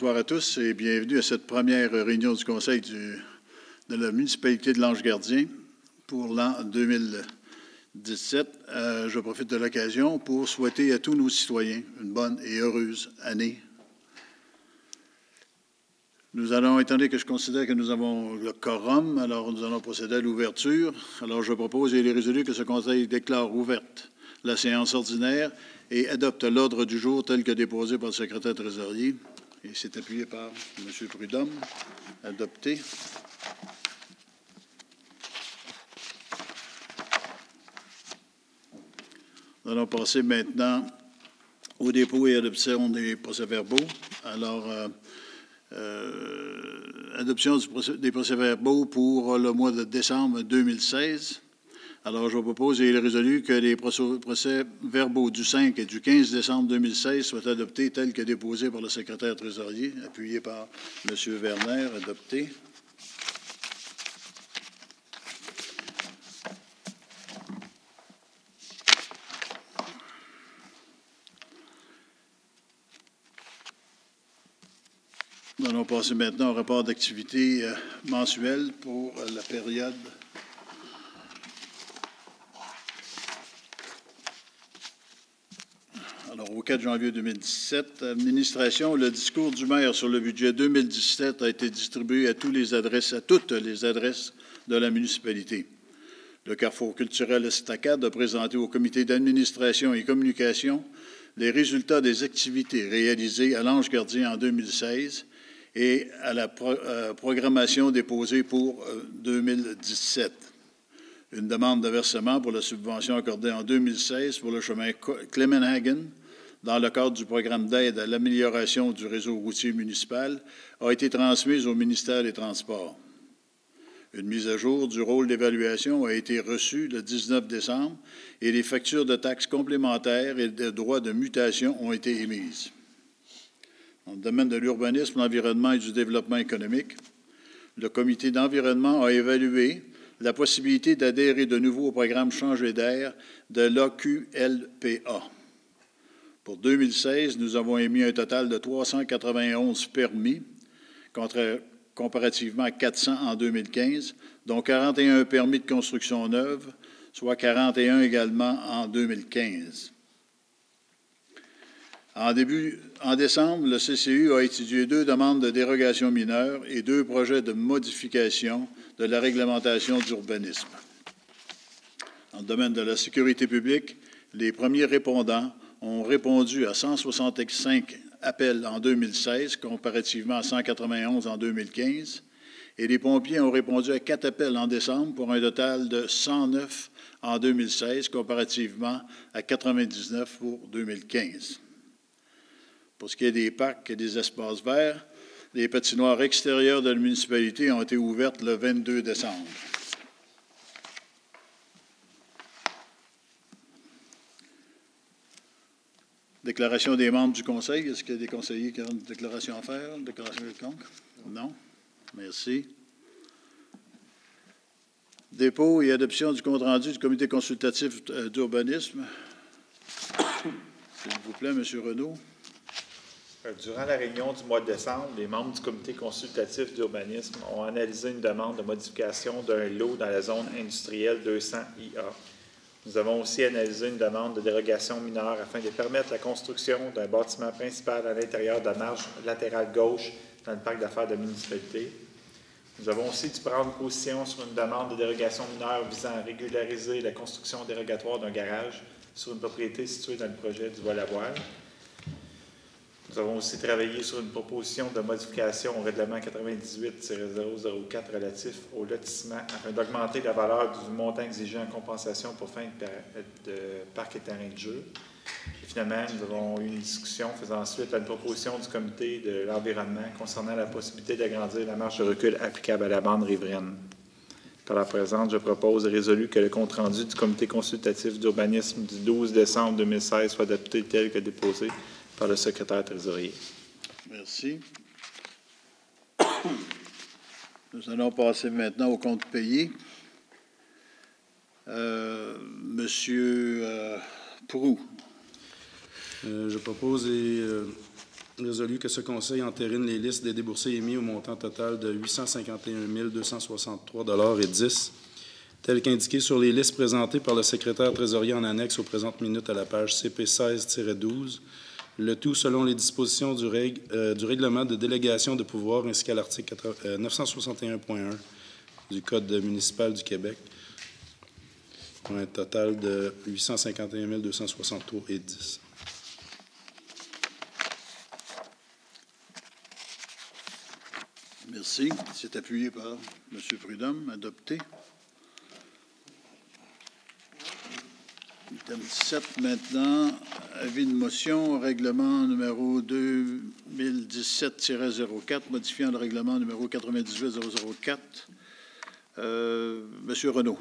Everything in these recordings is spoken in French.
Bonsoir à tous et bienvenue à cette première réunion du Conseil de la municipalité de l'Ange-Gardien pour l'an 2017. Je profite de l'occasion pour souhaiter à tous nos citoyens une bonne et heureuse année. Nous allons, étant donné que je considère que nous avons le quorum, alors nous allons procéder à l'ouverture. Alors je propose et il est résolu que ce Conseil déclare ouverte la séance ordinaire et adopte l'ordre du jour tel que déposé par le secrétaire trésorier. Et c'est appuyé par M. Prudhomme. Adopté. Nous allons passer maintenant au dépôt et adoption des procès-verbaux. Alors, adoption des procès-verbaux pour le mois de décembre 2016. Alors, je vous propose et il est résolu que les procès-verbaux du 5 et du 15 décembre 2016 soient adoptés tels que déposés par le secrétaire trésorier, appuyé par M. Werner, adopté. Nous allons passer maintenant au rapport d'activité mensuel pour la période au 4 janvier 2017, administration, le discours du maire sur le budget 2017 a été distribué à toutes les adresses de la municipalité. Le Carrefour culturel Estacade a présenté au comité d'administration et communication les résultats des activités réalisées à l'Ange-Gardien en 2016 et à la programmation déposée pour 2017. Une demande de versement pour la subvention accordée en 2016 pour le chemin Clemenhagen dans le cadre du programme d'aide à l'amélioration du réseau routier municipal a été transmise au ministère des Transports. Une mise à jour du rôle d'évaluation a été reçue le 19 décembre et les factures de taxes complémentaires et de droits de mutation ont été émises. Dans le domaine de l'urbanisme, l'environnement et du développement économique, le comité d'environnement a évalué la possibilité d'adhérer de nouveau au programme Changer d'air de l'AQLPA. Pour 2016, nous avons émis un total de 391 permis, comparativement à 400 en 2015, dont 41 permis de construction neuve, soit 41 également en 2015. En décembre, le CCU a étudié 2 demandes de dérogation mineure et 2 projets de modification de la réglementation d'urbanisme. Dans le domaine de la sécurité publique, les premiers répondants ont répondu à 165 appels en 2016, comparativement à 191 en 2015, et les pompiers ont répondu à 4 appels en décembre pour un total de 109 en 2016, comparativement à 99 pour 2015. Pour ce qui est des parcs et des espaces verts, les patinoires extérieures de la municipalité ont été ouvertes le 22 décembre. Déclaration des membres du Conseil. Est-ce qu'il y a des conseillers qui ont une déclaration à faire? Une déclaration quelconque? Non? Merci. Dépôt et adoption du compte-rendu du comité consultatif d'urbanisme. S'il vous plaît, M. Renaud. Durant la réunion du mois de décembre, les membres du comité consultatif d'urbanisme ont analysé une demande de modification d'un lot dans la zone industrielle 200IA. Nous avons aussi analysé une demande de dérogation mineure afin de permettre la construction d'un bâtiment principal à l'intérieur de la marge latérale gauche dans le parc d'affaires de la municipalité. Nous avons aussi dû prendre position sur une demande de dérogation mineure visant à régulariser la construction dérogatoire d'un garage sur une propriété située dans le projet du vol à voile. Nous avons aussi travaillé sur une proposition de modification au règlement 98-004 relatif au lotissement afin d'augmenter la valeur du montant exigé en compensation pour fin de parc et terrain de jeu. Et finalement, nous avons eu une discussion faisant suite à une proposition du comité de l'environnement concernant la possibilité d'agrandir la marge de recul applicable à la bande riveraine. Par la présente, je propose et résolu que le compte-rendu du comité consultatif d'urbanisme du 12 décembre 2016 soit adopté tel que déposé par le secrétaire trésorier. Merci. Nous allons passer maintenant au compte payé. Monsieur Proulx. Je propose et résolu que ce Conseil entérine les listes des déboursés émis au montant total de 851 263,10 $, telles qu'indiquées sur les listes présentées par le secrétaire trésorier en annexe aux présentes minutes à la page CP 16-12, le tout selon les dispositions du règlement de délégation de pouvoir ainsi qu'à l'article 961.1 du Code municipal du Québec, pour un total de 851 263,10 $. Merci. C'est appuyé par M. Prudhomme. Adopté. Item 7 maintenant. Avis de motion au règlement numéro 2017-04, modifiant le règlement numéro 98-004. Monsieur Renaud.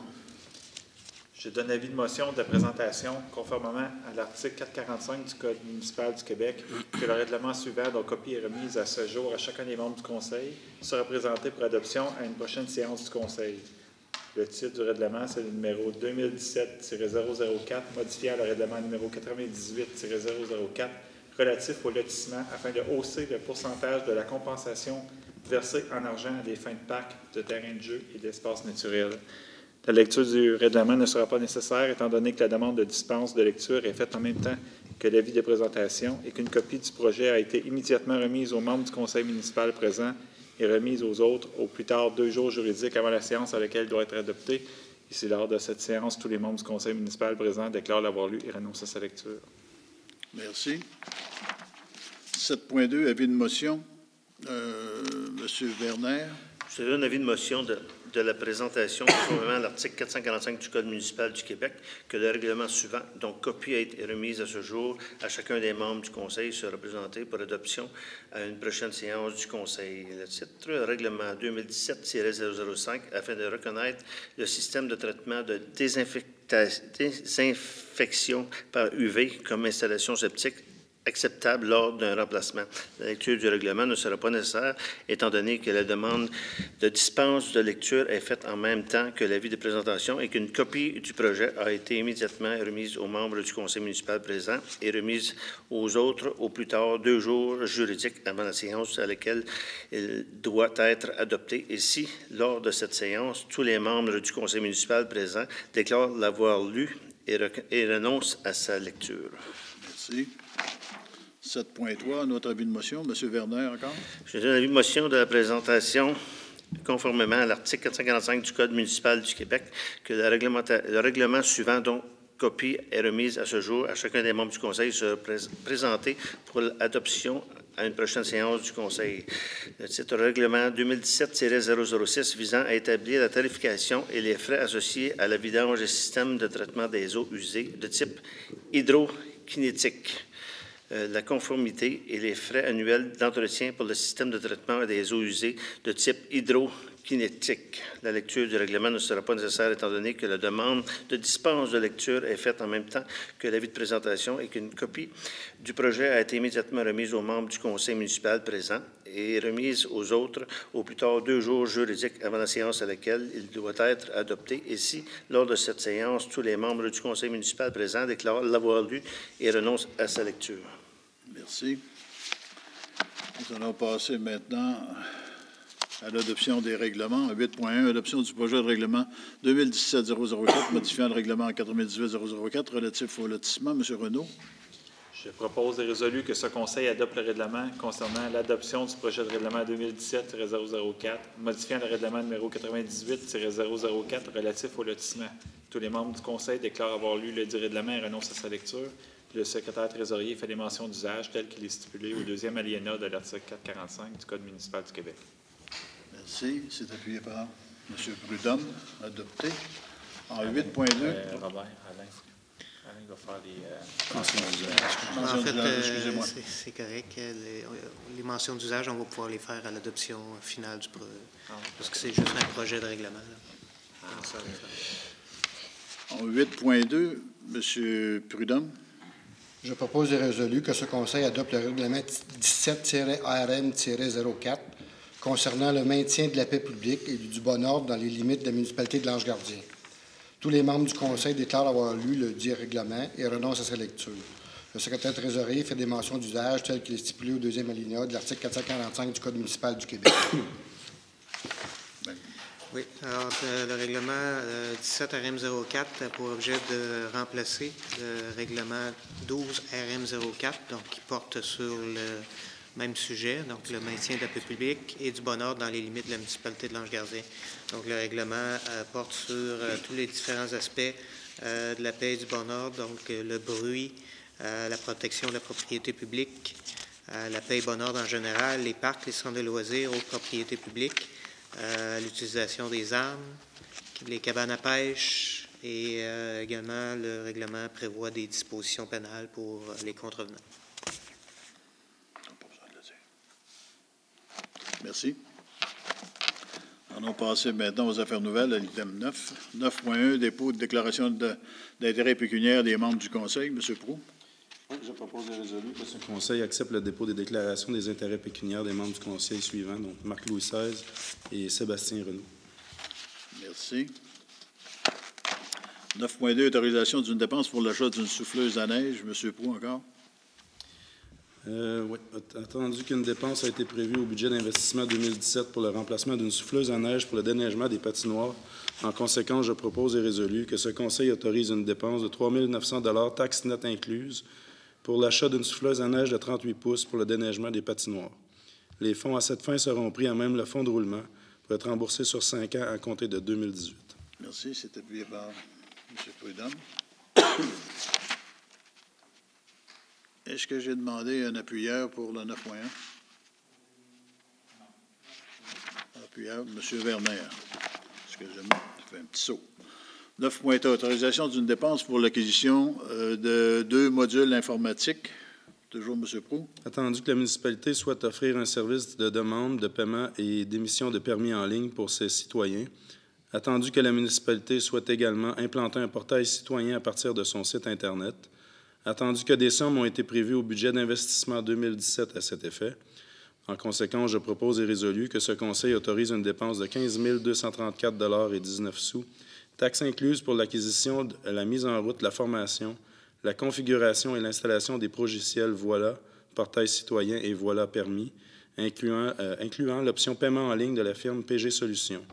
Je donne avis de motion de présentation conformément à l'article 445 du Code municipal du Québec que le règlement suivant, dont copie est remise à ce jour à chacun des membres du Conseil, sera présenté pour adoption à une prochaine séance du Conseil. Le titre du règlement, c'est le numéro 2017-004, modifiant le règlement numéro 98-004 relatif au lotissement afin de hausser le pourcentage de la compensation versée en argent à des fins de parcs, de terrains de jeu et d'espaces naturels. La lecture du règlement ne sera pas nécessaire étant donné que la demande de dispense de lecture est faite en même temps que l'avis de présentation et qu'une copie du projet a été immédiatement remise aux membres du Conseil municipal présent et remise aux autres au plus tard 2 jours juridiques avant la séance à laquelle il doit être adopté. Et si lors de cette séance, tous les membres du Conseil municipal présent déclarent l'avoir lu et renoncent à sa lecture. Merci. 7.2, avis de motion. Monsieur Werner. Je donne un avis de motion de la présentation conformément à l'article 445 du Code municipal du Québec que le règlement suivant, dont copie a été remise à ce jour à chacun des membres du Conseil, sera présenté pour adoption à une prochaine séance du Conseil. Le titre, règlement 2017-005, afin de reconnaître le système de traitement de désinfection par UV comme installation septique acceptable lors d'un remplacement. La lecture du règlement ne sera pas nécessaire, étant donné que la demande de dispense de lecture est faite en même temps que l'avis de présentation et qu'une copie du projet a été immédiatement remise aux membres du Conseil municipal présent et remise aux autres au plus tard 2 jours juridiques avant la séance à laquelle il doit être adopté. Et si, lors de cette séance, tous les membres du Conseil municipal présent déclarent l'avoir lu et renoncent à sa lecture. Merci. 7.3, notre avis de motion. M. Werner, encore. Je donne l'avis de motion de la présentation conformément à l'article 445 du Code municipal du Québec que le règlement suivant, dont copie est remise à ce jour à chacun des membres du Conseil, sera présenté pour l'adoption à une prochaine séance du Conseil. Le titre règlement 2017-006 visant à établir la tarification et les frais associés à la vidange des systèmes de traitement des eaux usées de type hydrokinétique. La conformité et les frais annuels d'entretien pour le système de traitement des eaux usées de type hydrokinétique. La lecture du règlement ne sera pas nécessaire étant donné que la demande de dispense de lecture est faite en même temps que l'avis de présentation et qu'une copie du projet a été immédiatement remise aux membres du Conseil municipal présent et remise aux autres au plus tard 2 jours juridiques avant la séance à laquelle il doit être adopté. Et si, lors de cette séance, tous les membres du Conseil municipal présent déclarent l'avoir lu et renoncent à sa lecture. Merci. Nous allons passer maintenant à l'adoption des règlements. 8.1, adoption du projet de règlement 2017-004, modifiant le règlement 98-004 relatif au lotissement. M. Renaud. Je propose et résolu que ce Conseil adopte le règlement concernant l'adoption du projet de règlement 2017-004, modifiant le règlement numéro 98-004 relatif au lotissement. Tous les membres du Conseil déclarent avoir lu le dit règlement et renoncent à sa lecture. Le secrétaire trésorier fait des mentions d'usage telles qu'il est stipulé au 2e alinéa de l'article 445 du Code municipal du Québec. Merci. C'est appuyé par M. Prudhomme. Adopté. En 8.2. Robert, Alain va faire les mentions d'usage. En fait, c'est correct. Les mentions d'usage, on va pouvoir les faire à l'adoption finale du projet. Parce que c'est juste un projet de règlement. En 8.2, M. Prudhomme. Je propose et résolu que ce Conseil adopte le règlement 17-RM-04 concernant le maintien de la paix publique et du bon ordre dans les limites de la municipalité de l'Ange-Gardien. Tous les membres du Conseil déclarent avoir lu le dit règlement et renoncent à sa lecture. Le secrétaire trésorier fait des mentions d'usage telles qu'il est stipulé au deuxième alinéa de l'article 445 du Code municipal du Québec. Oui, alors le règlement 17 RM04 a pour objet de remplacer le règlement 12 RM04, donc qui porte sur le même sujet, donc le maintien de la paix publique et du bon ordre dans les limites de la municipalité de Lange-Gardien. Donc le règlement porte sur tous les différents aspects de la paix et du bon ordre, donc le bruit, la protection de la propriété publique, la paix et bon ordre en général, les parcs, les centres de loisirs aux propriétés publiques, l'utilisation des armes, les cabanes à pêche et également le règlement prévoit des dispositions pénales pour les contrevenants. Merci. Allons passer maintenant aux affaires nouvelles, à l'item 9. 9.1, dépôt de déclaration d'intérêt pécuniaire des membres du Conseil. M. Proulx. Oui, je propose de résoudre que ce Conseil accepte le dépôt des déclarations des intérêts pécuniaires des membres du Conseil suivants, donc Marc-Louis XVI et Sébastien Renaud. Merci. 9.2, autorisation d'une dépense pour l'achat d'une souffleuse à neige. M. Proulx, encore. Oui, attendu qu'une dépense a été prévue au budget d'investissement 2017 pour le remplacement d'une souffleuse à neige pour le déneigement des patinoires. En conséquence, je propose et résolu que ce Conseil autorise une dépense de 3 900 $, taxes nettes incluses, pour l'achat d'une souffleuse à neige de 38 pouces pour le déneigement des patinoires. Les fonds à cette fin seront pris à même le fonds de roulement pour être remboursés sur 5 ans à compter de 2018. Merci. C'est appuyé par M. Prudhomme. Est-ce que j'ai demandé un appuyeur pour le 9.1? Appuyeur, M. Werner. Excusez-moi, je fais un petit saut. 9.1, autorisation d'une dépense pour l'acquisition de 2 modules informatiques. Toujours M. Proulx. Attendu que la municipalité souhaite offrir un service de demande, de paiement et d'émission de permis en ligne pour ses citoyens. Attendu que la municipalité souhaite également implanter un portail citoyen à partir de son site Internet. Attendu que des sommes ont été prévues au budget d'investissement 2017 à cet effet. En conséquence, je propose et résolu que ce Conseil autorise une dépense de 15 234 $19, taxes incluses pour l'acquisition, la mise en route, la formation, la configuration et l'installation des progiciels Voilà, portail citoyen et Voilà permis, incluant l'option paiement en ligne de la firme PG Solutions.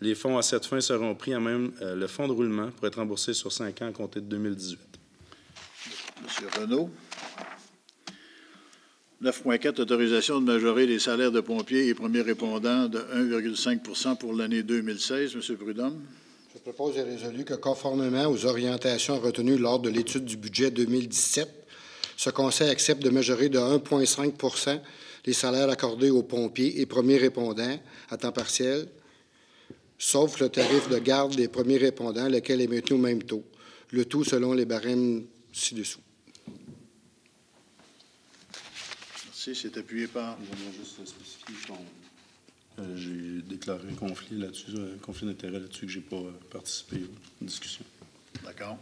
Les fonds à cette fin seront pris à même le fonds de roulement pour être remboursés sur 5 ans à compter de 2018. M. Renaud. 9.4, autorisation de majorer les salaires de pompiers et premiers répondants de 1,5 % pour l'année 2016. M. Prudhomme. Je propose et résolu que, conformément aux orientations retenues lors de l'étude du budget 2017, ce Conseil accepte de majorer de 1,5 % les salaires accordés aux pompiers et premiers répondants à temps partiel, sauf le tarif de garde des premiers répondants, lequel est maintenu au même taux, le tout selon les barèmes ci-dessous. Merci. C'est appuyé par... J'ai déclaré un conflit là-dessus, un conflit d'intérêt là-dessus que je n'ai pas participé aux discussions. D'accord.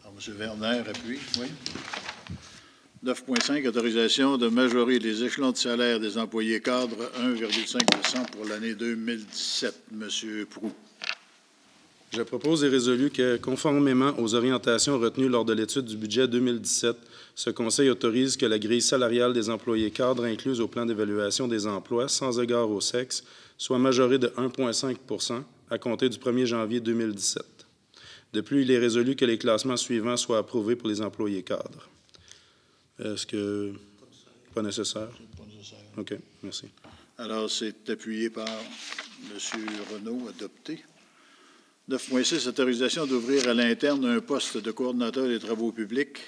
Alors, M. Werner appuie. Oui. 9.5, autorisation de majorer les échelons de salaire des employés cadres 1,5 % pour l'année 2017. M. Proulx. Je propose et résolu que, conformément aux orientations retenues lors de l'étude du budget 2017, ce Conseil autorise que la grille salariale des employés cadres incluse au plan d'évaluation des emplois, sans égard au sexe, soit majorée de 1,5 % à compter du 1er janvier 2017. De plus, il est résolu que les classements suivants soient approuvés pour les employés cadres. Est-ce que... Pas nécessaire? Pas nécessaire. OK, merci. Alors, c'est appuyé par M. Renaud, adopté. 9.6, autorisation d'ouvrir à l'interne un poste de coordonnateur des travaux publics.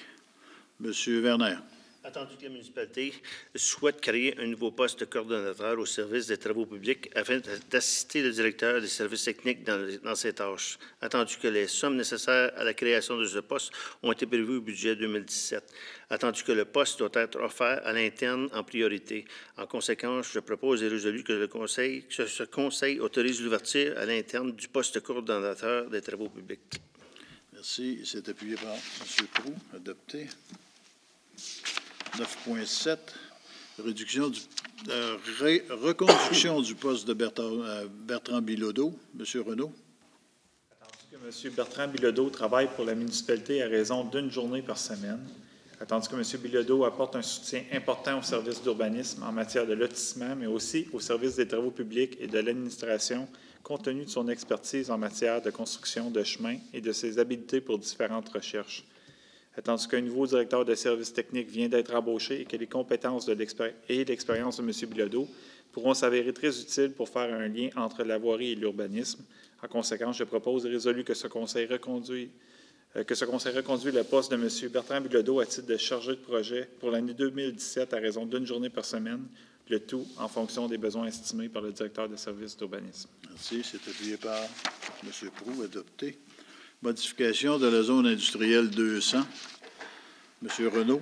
M. Werner. Attendu que la municipalité souhaite créer un nouveau poste de coordonnateur au service des travaux publics afin d'assister le directeur des services techniques dans ses tâches. Attendu que les sommes nécessaires à la création de ce poste ont été prévues au budget 2017. Attendu que le poste doit être offert à l'interne en priorité. En conséquence, je propose et résolu que ce Conseil autorise l'ouverture à l'interne du poste de coordonnateur des travaux publics. Merci. C'est appuyé par M. Proulx, adopté. 9.7, reconduction du poste de Bertrand Bilodeau. M. Renaud. Attendu que M. Bertrand Bilodeau travaille pour la municipalité à raison d'une journée par semaine Attendu que M. Bilodeau apporte un soutien important au service d'urbanisme en matière de lotissement, mais aussi au service des travaux publics et de l'administration, compte tenu de son expertise en matière de construction de chemins et de ses habiletés pour différentes recherches. Attendu qu'un nouveau directeur de services techniques vient d'être embauché et que les compétences et l'expérience de M. Bilodeau pourront s'avérer très utiles pour faire un lien entre la voirie et l'urbanisme. En conséquence, je propose et résolu que ce conseil reconduit le poste de M. Bertrand Bilodeau à titre de chargé de projet pour l'année 2017 à raison d'une journée par semaine, le tout en fonction des besoins estimés par le directeur de services d'urbanisme. Merci. C'est appuyé par M. Proulx, adopté. Modification de la zone industrielle 200. M. Renaud.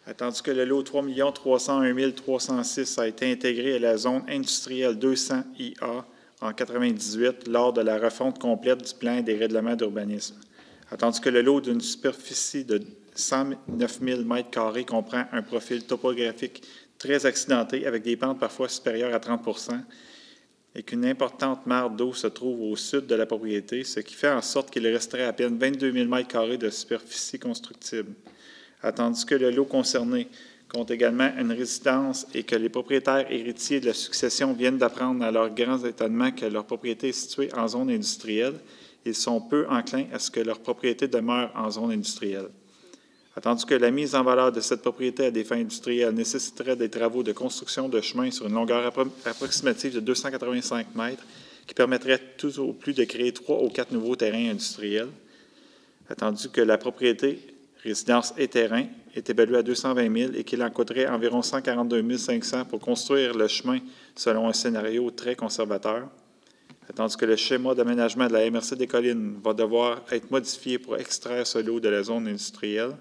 Attendu que le lot 3 301 306 a été intégré à la zone industrielle 200IA en 1998 lors de la refonte complète du plan et des règlements d'urbanisme. Attendu que le lot d'une superficie de 109 000 m² comprend un profil topographique très accidenté avec des pentes parfois supérieures à 30 et qu'une importante mare d'eau se trouve au sud de la propriété, ce qui fait en sorte qu'il resterait à peine 22 000 m² de superficie constructible. Attendu que le lot concerné compte également une résidence et que les propriétaires héritiers de la succession viennent d'apprendre à leur grand étonnement que leur propriété est située en zone industrielle, ils sont peu enclins à ce que leur propriété demeure en zone industrielle. Attendu que la mise en valeur de cette propriété à des fins industrielles nécessiterait des travaux de construction de chemin sur une longueur approximative de 285 mètres qui permettrait tout au plus de créer 3 ou 4 nouveaux terrains industriels. Attendu que la propriété, résidence et terrain, est évaluée à 220 000 et qu'il en coûterait environ 142 500 pour construire le chemin selon un scénario très conservateur. Attendu que le schéma d'aménagement de la MRC des Collines va devoir être modifié pour extraire ce lot de la zone industrielle.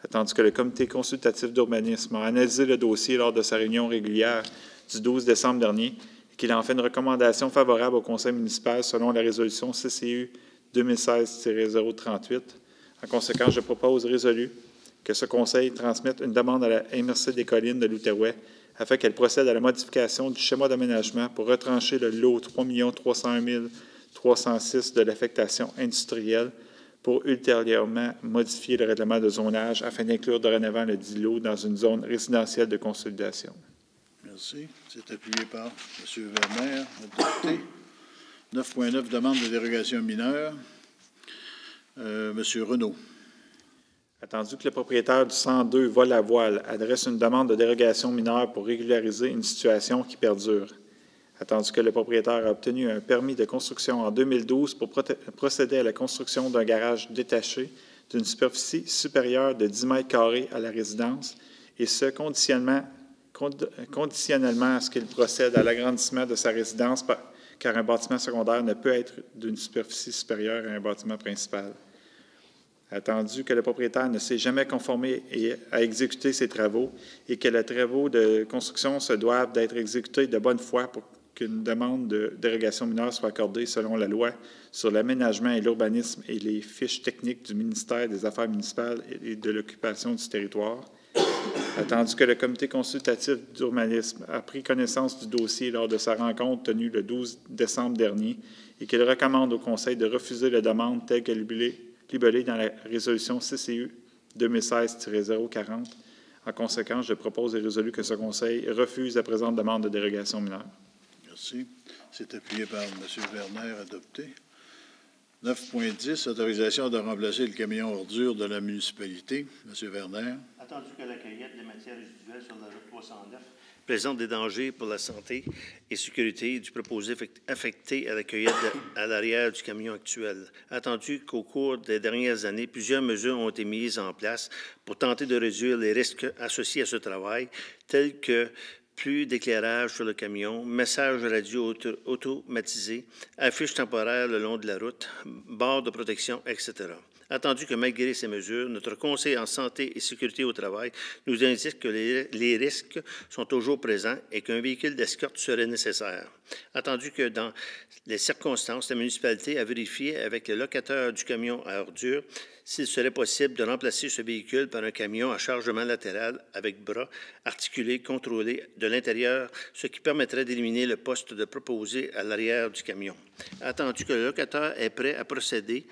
Attendu que le comité consultatif d'urbanisme a analysé le dossier lors de sa réunion régulière du 12 décembre dernier et qu'il a en fait une recommandation favorable au conseil municipal selon la résolution CCU 2016-038. En conséquence, je propose résolu que ce conseil transmette une demande à la MRC des Collines de l'Outaouais afin qu'elle procède à la modification du schéma d'aménagement pour retrancher le lot 3 301 306 de l'affectation industrielle pour ultérieurement modifier le règlement de zonage afin d'inclure dorénavant le dit lot dans une zone résidentielle de consolidation. Merci. C'est appuyé par M. Werner, adopté. 9.9, demande de dérogation mineure. M. Renaud. Attendu que le propriétaire du 102 Vol à voile adresse une demande de dérogation mineure pour régulariser une situation qui perdure. Attendu que le propriétaire a obtenu un permis de construction en 2012 pour procéder à la construction d'un garage détaché d'une superficie supérieure de 10 m² à la résidence, et ce, conditionnellement à ce qu'il procède à l'agrandissement de sa résidence, car un bâtiment secondaire ne peut être d'une superficie supérieure à un bâtiment principal. Attendu que le propriétaire ne s'est jamais conformé à exécuter ses travaux et que les travaux de construction se doivent d'être exécutés de bonne foi pour qu'une demande de dérogation mineure soit accordée selon la loi sur l'aménagement et l'urbanisme et les fiches techniques du ministère des Affaires municipales et de l'occupation du territoire. Attendu que le comité consultatif d'urbanisme a pris connaissance du dossier lors de sa rencontre tenue le 12 décembre dernier et qu'il recommande au Conseil de refuser la demande telle que libellée dans la résolution CCU 2016-040. En conséquence, je propose et résolu que ce Conseil refuse la présente demande de dérogation mineure. Merci. C'est appuyé par M. Werner, adopté. 9.10, autorisation de remplacer le camion ordure de la municipalité. M. Werner. Attendu que la cueillette des matières résiduelles sur la route 309 présente des dangers pour la santé et sécurité du proposé affecté à la cueillette à l'arrière du camion actuel. Attendu qu'au cours des dernières années, plusieurs mesures ont été mises en place pour tenter de réduire les risques associés à ce travail, tels que plus d'éclairage sur le camion, messages radio automatisés, affiches temporaires le long de la route, barres de protection, etc. Attendu que malgré ces mesures, notre Conseil en santé et sécurité au travail nous indique que les risques sont toujours présents et qu'un véhicule d'escorte serait nécessaire. Attendu que dans les circonstances, la municipalité a vérifié avec le locataire du camion à ordures s'il serait possible de remplacer ce véhicule par un camion à chargement latéral avec bras articulés, contrôlés de l'intérieur, ce qui permettrait d'éliminer le poste de proposé à l'arrière du camion. Attendu que le locataire est prêt à procéder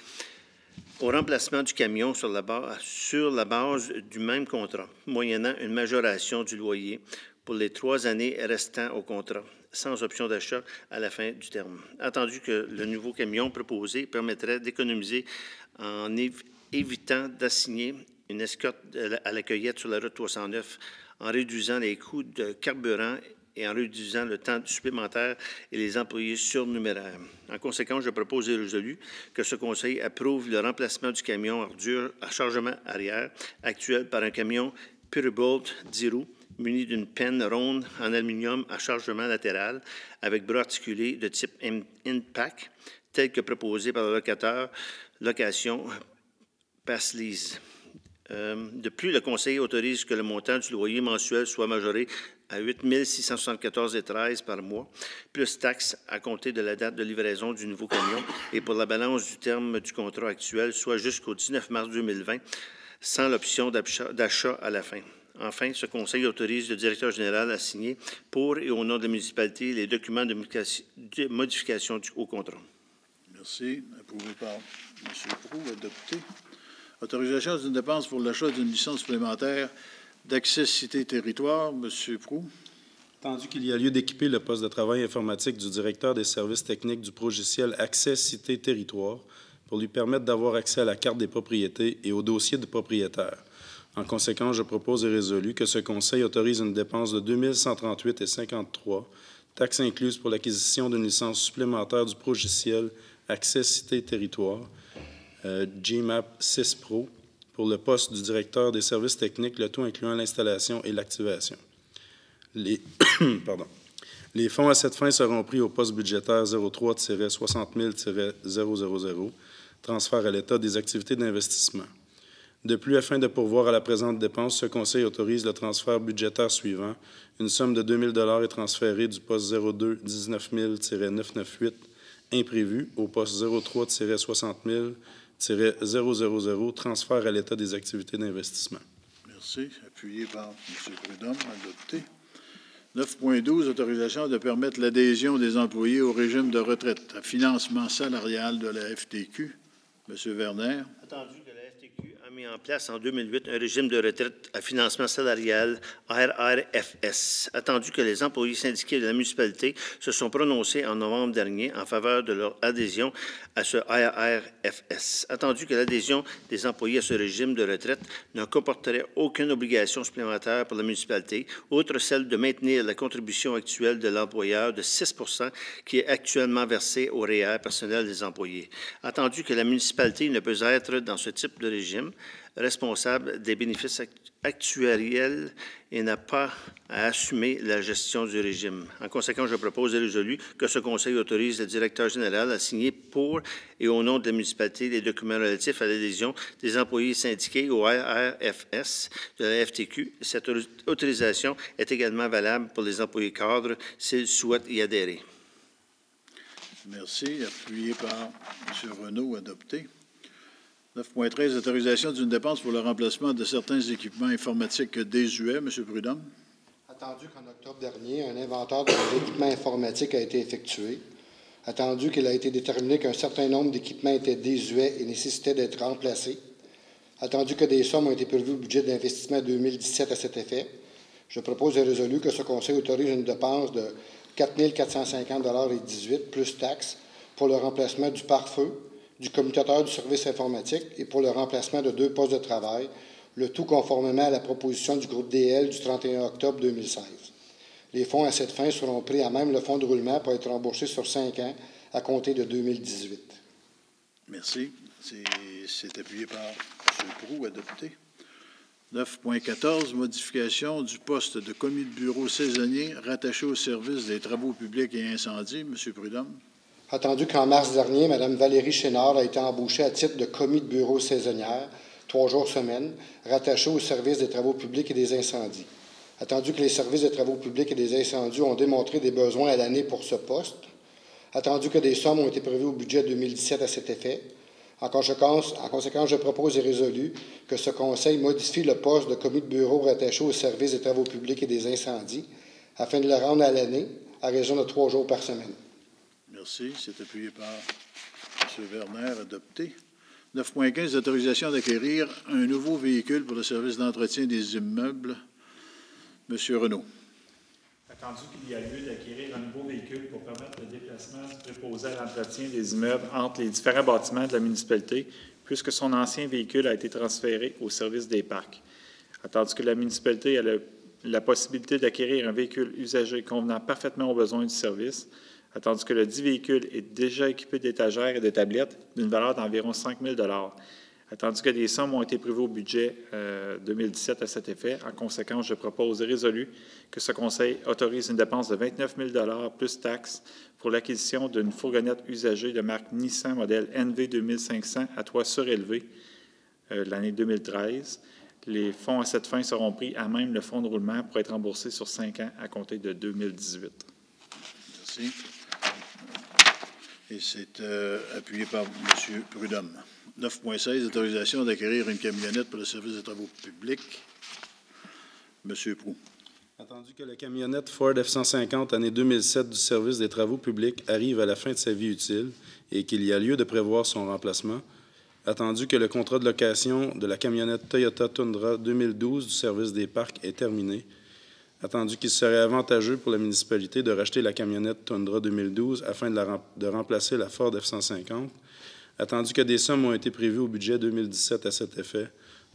au remplacement du camion sur la base du même contrat, moyennant une majoration du loyer pour les 3 années restant au contrat, sans option d'achat à la fin du terme. Attendu que le nouveau camion proposé permettrait d'économiser en évitant d'assigner une escorte à la cueillette sur la route 309, en réduisant les coûts de carburant et en réduisant le temps supplémentaire et les employés surnuméraires. En conséquence, je propose et résolu que ce Conseil approuve le remplacement du camion ordure à chargement arrière actuel par un camion Peterbilt 10 roues muni d'une penne ronde en aluminium à chargement latéral avec bras articulés de type Impact, tel que proposé par le locateur Location Pass-Lease. De plus, le Conseil autorise que le montant du loyer mensuel soit majoré à 8 674,13 par mois, plus taxes à compter de la date de livraison du nouveau camion et pour la balance du terme du contrat actuel, soit jusqu'au 19 mars 2020, sans l'option d'achat à la fin. Enfin, ce Conseil autorise le directeur général à signer pour et au nom de la municipalité les documents de modification au contrat. Merci. Approuvé par M. Proulx. Adopté. Autorisation d'une dépense pour l'achat d'une licence supplémentaire d'Accès Cité Territoire. M. Proulx. Attendu qu'il y a lieu d'équiper le poste de travail informatique du directeur des services techniques du logiciel Accès Cité Territoire pour lui permettre d'avoir accès à la carte des propriétés et au dossier de propriétaire. En conséquence, je propose et résolu que ce Conseil autorise une dépense de 2 138,53 taxes incluses pour l'acquisition d'une licence supplémentaire du logiciel Accès Cité Territoire, GMAP 6 Pro, pour le poste du directeur des services techniques, le tout incluant l'installation et l'activation. Les fonds à cette fin seront pris au poste budgétaire 03-60 000-000, transfert à l'État des activités d'investissement. De plus, afin de pourvoir à la présente dépense, ce Conseil autorise le transfert budgétaire suivant. Une somme de 2 000 est transférée du poste 02-19 000-998 imprévu au poste 03-60 000-000, transfert à l'État des activités d'investissement. Merci. Appuyé par M. Prudhomme. Adopté. 9.12, autorisation de permettre l'adhésion des employés au régime de retraite à financement salarial de la FTQ. M. Werner. Attendu que la FTQ a mis en place en 2008 un régime de retraite à financement salarial RRFS. Attendu que les employés syndiqués de la municipalité se sont prononcés en novembre dernier en faveur de leur adhésion à ce RRFS. Attendu que l'adhésion des employés à ce régime de retraite ne comporterait aucune obligation supplémentaire pour la municipalité, outre celle de maintenir la contribution actuelle de l'employeur de 6 % qui est actuellement versée au REER personnel des employés. Attendu que la municipalité ne peut être dans ce type de régime responsable des bénéfices actuariels et n'a pas à assumer la gestion du régime. En conséquence, je propose et résolu que ce Conseil autorise le directeur général à signer pour et au nom de la municipalité les documents relatifs à l'adhésion des employés syndiqués au RRFS de la FTQ. Cette autorisation est également valable pour les employés cadres s'ils souhaitent y adhérer. Merci. Appuyé par M. Renaud. Adopté. 9.13, autorisation d'une dépense pour le remplacement de certains équipements informatiques désuets. M. Prudhomme. Attendu qu'en octobre dernier, un inventaire des équipements informatiques a été effectué. Attendu qu'il a été déterminé qu'un certain nombre d'équipements étaient désuets et nécessitaient d'être remplacés. Attendu que des sommes ont été prévues au budget d'investissement 2017 à cet effet, je propose et résolu que ce Conseil autorise une dépense de 4 450,18 $ plus taxes pour le remplacement du pare-feu, du commutateur du service informatique et pour le remplacement de 2 postes de travail, le tout conformément à la proposition du groupe DL du 31 octobre 2016. Les fonds à cette fin seront pris à même le fonds de roulement pour être remboursés sur 5 ans à compter de 2018. Merci. C'est appuyé par M. Proulx. Adopté. 9.14, modification du poste de commis de bureau saisonnier rattaché au service des travaux publics et incendies. M. Prudhomme. Attendu qu'en mars dernier, Mme Valérie Chénard a été embauchée à titre de commis de bureau saisonnière, 3 jours semaine, rattachée au service des travaux publics et des incendies. Attendu que les services des travaux publics et des incendies ont démontré des besoins à l'année pour ce poste. Attendu que des sommes ont été prévues au budget 2017 à cet effet. En conséquence, je propose et résolu que ce Conseil modifie le poste de commis de bureau rattaché au service des travaux publics et des incendies afin de le rendre à l'année à raison de 3 jours par semaine. Merci. C'est appuyé par M. Werner. Adopté. 9.15, autorisation d'acquérir un nouveau véhicule pour le service d'entretien des immeubles. Monsieur Renaud. Attendu qu'il y a lieu d'acquérir un nouveau véhicule pour permettre le déplacement du préposé à l'entretien des immeubles entre les différents bâtiments de la municipalité, puisque son ancien véhicule a été transféré au service des parcs. Attendu que la municipalité a la possibilité d'acquérir un véhicule usagé convenant parfaitement aux besoins du service, attendu que le dit véhicule est déjà équipé d'étagères et de tablettes d'une valeur d'environ 5 000 $, attendu que des sommes ont été prévues au budget 2017 à cet effet. En conséquence, je propose et résolu que ce Conseil autorise une dépense de 29 000 $ plus taxes pour l'acquisition d'une fourgonnette usagée de marque Nissan modèle NV 2500 à toit surélevé l'année 2013. Les fonds à cette fin seront pris à même le fonds de roulement pour être remboursés sur 5 ans à compter de 2018. Merci. Et c'est appuyé par M. Prudhomme. 9.16, autorisation d'acquérir une camionnette pour le service des travaux publics. M. Proulx. Attendu que la camionnette Ford F-150 année 2007 du service des travaux publics arrive à la fin de sa vie utile et qu'il y a lieu de prévoir son remplacement, attendu que le contrat de location de la camionnette Toyota Tundra 2012 du service des parcs est terminé, attendu qu'il serait avantageux pour la municipalité de racheter la camionnette Tundra 2012 afin de remplacer la Ford F-150, attendu que des sommes ont été prévues au budget 2017 à cet effet.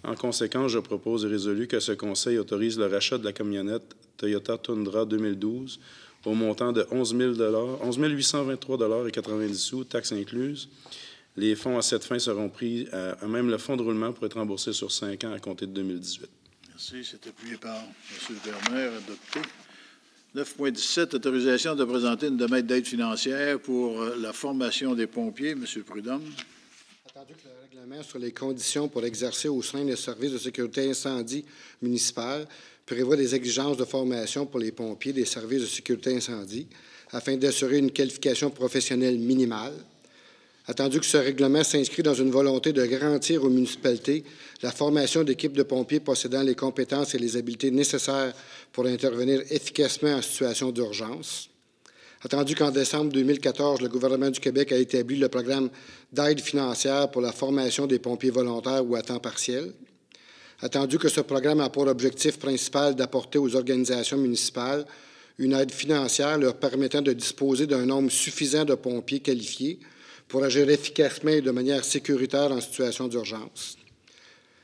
En conséquence, je propose et résolu que ce Conseil autorise le rachat de la camionnette Toyota Tundra 2012 au montant de 11 823,90 $, taxes incluses. Les fonds à cette fin seront pris à même le fonds de roulement pour être remboursés sur 5 ans à compter de 2018. Merci. C'est appuyé par M. Werner, adopté. 9.17, autorisation de présenter une demande d'aide financière pour la formation des pompiers. M. Prudhomme. Attendu que le règlement sur les conditions pour exercer au sein des services de sécurité incendie municipal prévoit des exigences de formation pour les pompiers des services de sécurité incendie afin d'assurer une qualification professionnelle minimale. Attendu que ce règlement s'inscrit dans une volonté de garantir aux municipalités la formation d'équipes de pompiers possédant les compétences et les habiletés nécessaires pour intervenir efficacement en situation d'urgence. Attendu qu'en décembre 2014, le gouvernement du Québec a établi le programme d'aide financière pour la formation des pompiers volontaires ou à temps partiel. Attendu que ce programme a pour objectif principal d'apporter aux organisations municipales une aide financière leur permettant de disposer d'un nombre suffisant de pompiers qualifiés pour agir efficacement et de manière sécuritaire en situation d'urgence.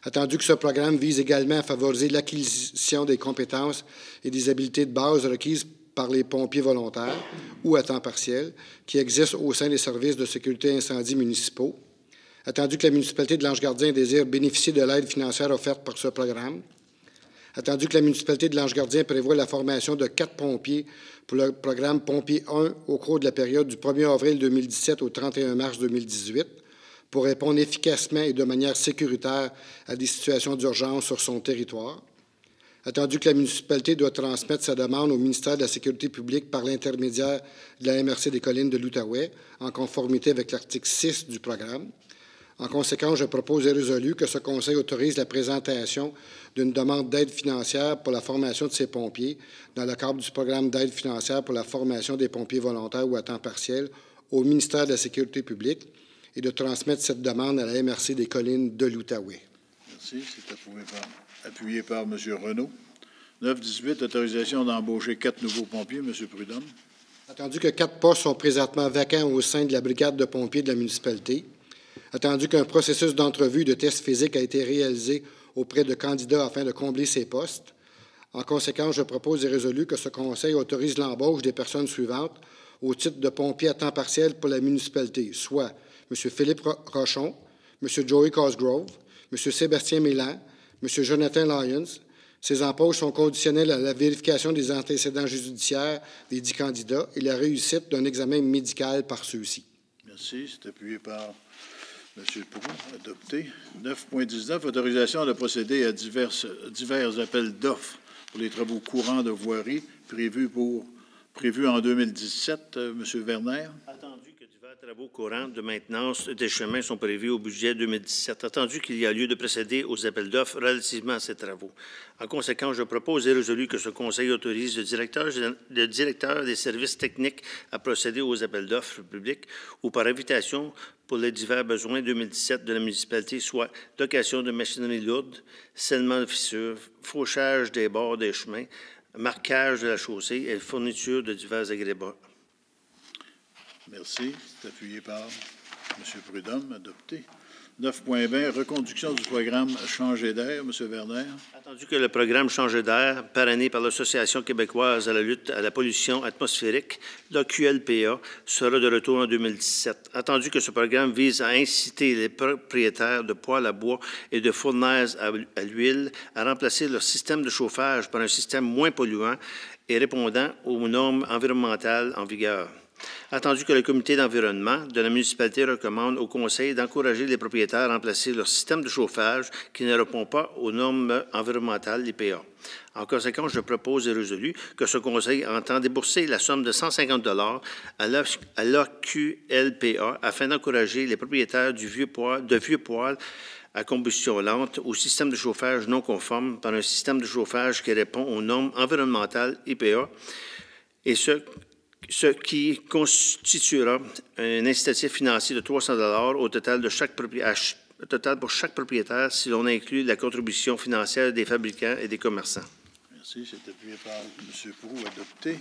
Attendu que ce programme vise également à favoriser l'acquisition des compétences et des habiletés de base requises par les pompiers volontaires ou à temps partiel qui existent au sein des services de sécurité incendie municipaux. Attendu que la municipalité de l'Ange-Gardien désire bénéficier de l'aide financière offerte par ce programme. Attendu que la municipalité de l'Ange-Gardien prévoit la formation de 4 pompiers pour le programme Pompiers 1 au cours de la période du 1er avril 2017 au 31 mars 2018 pour répondre efficacement et de manière sécuritaire à des situations d'urgence sur son territoire. Attendu que la municipalité doit transmettre sa demande au ministère de la Sécurité publique par l'intermédiaire de la MRC des Collines de l'Outaouais, en conformité avec l'article 6 du programme. En conséquence, je propose et résolu que ce Conseil autorise la présentation d'une demande d'aide financière pour la formation de ces pompiers dans le cadre du programme d'aide financière pour la formation des pompiers volontaires ou à temps partiel au ministère de la Sécurité publique et de transmettre cette demande à la MRC des Collines de l'Outaouais. Merci. C'est appuyé par M. Renaud. 9.18, autorisation d'embaucher 4 nouveaux pompiers. M. Prudhomme. Attendu que 4 postes sont présentement vacants au sein de la brigade de pompiers de la municipalité, attendu qu'un processus d'entrevue de test physique a été réalisé auprès de candidats afin de combler ces postes. En conséquence, je propose et résolu que ce Conseil autorise l'embauche des personnes suivantes au titre de pompiers à temps partiel pour la municipalité, soit M. Philippe Rochon, M. Joey Cosgrove, M. Sébastien Mélan, M. Jonathan Lyons. Ces embauches sont conditionnelles à la vérification des antécédents judiciaires des 10 candidats et la réussite d'un examen médical par ceux-ci. Merci. C'est appuyé par M. Proulx, adopté. 9.19, autorisation de procéder à divers appels d'offres pour les travaux courants de voirie prévus en 2017. M. Werner. Attendu que divers Travaux courants de maintenance des chemins sont prévus au budget 2017, attendu qu'il y a lieu de procéder aux appels d'offres relativement à ces travaux. En conséquence, je propose et résolu que ce Conseil autorise le directeur des services techniques à procéder aux appels d'offres publics ou par invitation pour les divers besoins 2017 de la municipalité, soit location de machinerie lourde, scellement de fissures, fauchage des bords des chemins, marquage de la chaussée et fourniture de divers agrébats. Merci. C'est appuyé par M. Prudhomme, adopté. 9.20, reconduction du programme Changer d'air. M. Werner. Attendu que le programme Changer d'air, parrainé par l'Association québécoise à la lutte à la pollution atmosphérique, l'AQLPA, sera de retour en 2017. Attendu que ce programme vise à inciter les propriétaires de poêles à bois et de fournaises à l'huile à remplacer leur système de chauffage par un système moins polluant et répondant aux normes environnementales en vigueur. Attendu que le comité d'environnement de la municipalité recommande au conseil d'encourager les propriétaires à remplacer leur système de chauffage qui ne répond pas aux normes environnementales, l'IPA. En conséquence, je propose et résolu que ce conseil entend débourser la somme de 150 $ à l'AQLPA afin d'encourager les propriétaires de vieux poêles à combustion lente au système de chauffage non conforme par un système de chauffage qui répond aux normes environnementales IPA et ce qui constituera un incitatif financier de 300 $ au total pour chaque propriétaire si l'on inclut la contribution financière des fabricants et des commerçants. Merci. C'est appuyé par M. Proulx, adopté.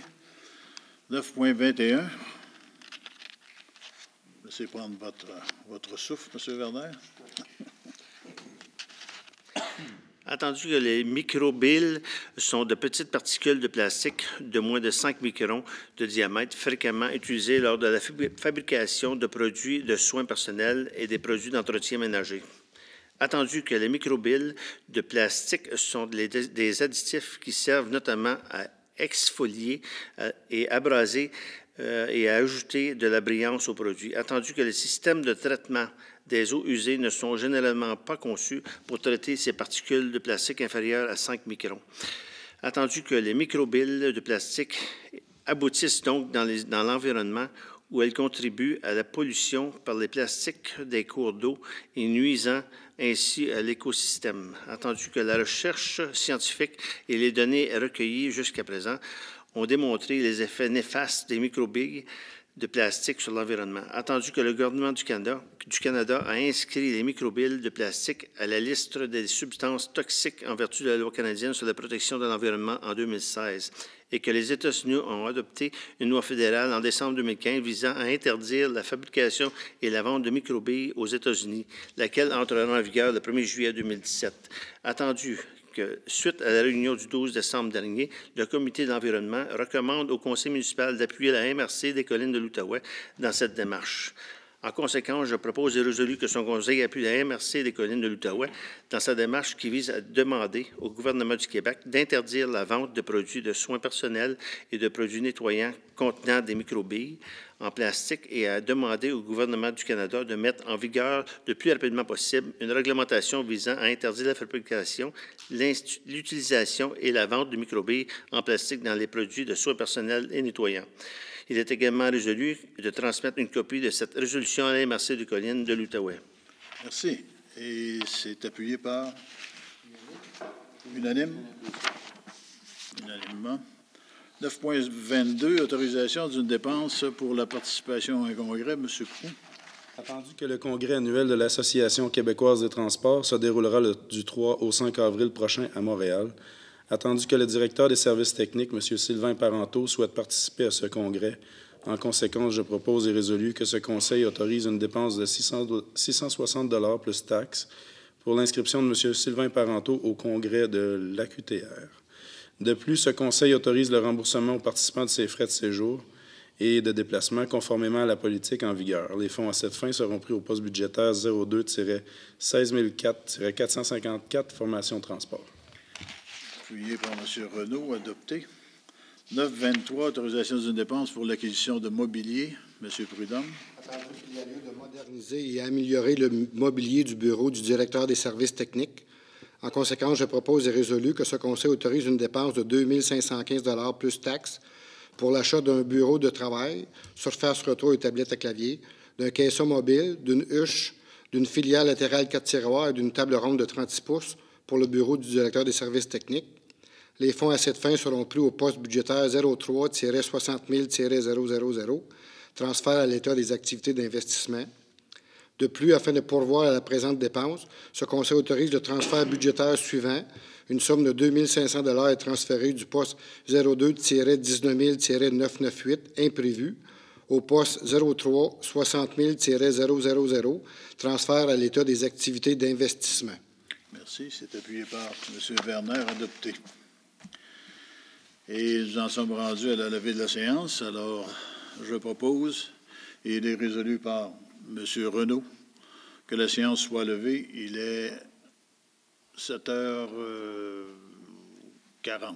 9.21. Laissez prendre votre souffle, M. Werner. Attendu que les microbilles sont de petites particules de plastique de moins de 5 microns de diamètre fréquemment utilisées lors de la fabrication de produits de soins personnels et des produits d'entretien ménager. Attendu que les microbilles de plastique sont des additifs qui servent notamment à exfolier et abraser et à ajouter de la brillance aux produits. Attendu que les systèmes de traitement des eaux usées ne sont généralement pas conçus pour traiter ces particules de plastique inférieures à 5 microns. Attendu que les microbilles de plastique aboutissent donc dans l'environnement où elles contribuent à la pollution par les plastiques des cours d'eau et nuisant ainsi à l'écosystème. Attendu que la recherche scientifique et les données recueillies jusqu'à présent ont démontré les effets néfastes des microbilles de plastique sur l'environnement. Attendu que le gouvernement du Canada a inscrit les microbilles de plastique à la liste des substances toxiques en vertu de la loi canadienne sur la protection de l'environnement en 2016 et que les États-Unis ont adopté une loi fédérale en décembre 2015 visant à interdire la fabrication et la vente de microbilles aux États-Unis, laquelle entrera en vigueur le 1er juillet 2017. Attendu que, suite à la réunion du 12 décembre dernier, le comité d'environnement recommande au conseil municipal d'appuyer la MRC des collines de l'Outaouais dans cette démarche. En conséquence, je propose et résolu que son conseil appuie la MRC des collines de l'Outaouais dans sa démarche qui vise à demander au gouvernement du Québec d'interdire la vente de produits de soins personnels et de produits nettoyants contenant des microbilles en plastique et à demander au gouvernement du Canada de mettre en vigueur le plus rapidement possible une réglementation visant à interdire la fabrication, l'utilisation et la vente de microbilles en plastique dans les produits de soins personnels et nettoyants. Il est également résolu de transmettre une copie de cette résolution à la MRC des collines de l'Outaouais. Merci. Et c'est appuyé par unanimement. 9.22, autorisation d'une dépense pour la participation à un congrès. M. Proulx. Attendu que le congrès annuel de l'Association québécoise des transports se déroulera du 3 au 5 avril prochain à Montréal, attendu que le directeur des services techniques, M. Sylvain Parenteau, souhaite participer à ce congrès. En conséquence, je propose et résolu que ce conseil autorise une dépense de 660 $ plus taxes pour l'inscription de M. Sylvain Parenteau au congrès de l'AQTR. De plus, ce conseil autorise le remboursement aux participants de ses frais de séjour et de déplacement conformément à la politique en vigueur. Les fonds à cette fin seront pris au poste budgétaire 02-16004-454 Formation transport. Appuyé par M. Renaud, adopté. 9.23, autorisation d'une dépense pour l'acquisition de mobilier. M. Prudhomme. Attendu qu'il y a lieu de moderniser et améliorer le mobilier du bureau du directeur des services techniques. En conséquence, je propose et résolu que ce conseil autorise une dépense de 2 515 $ plus taxes pour l'achat d'un bureau de travail, surface retour et tablette à clavier, d'un caisson mobile, d'une huche, d'une filière latérale 4 tiroirs et d'une table ronde de 36 pouces pour le bureau du directeur des services techniques. Les fonds à cette fin seront pris au poste budgétaire 03-60 000-000, transfert à l'État des activités d'investissement. De plus, afin de pourvoir à la présente dépense, ce Conseil autorise le transfert budgétaire suivant. Une somme de 2 500 $ est transférée du poste 02-19 000-998 imprévu au poste 03-60 000-000, transfert à l'État des activités d'investissement. Merci. C'est appuyé par M. Werner, adopté. Et nous en sommes rendus à la levée de la séance. Alors, je propose, et il est résolu par M. Renaud, que la séance soit levée. Il est 7h40.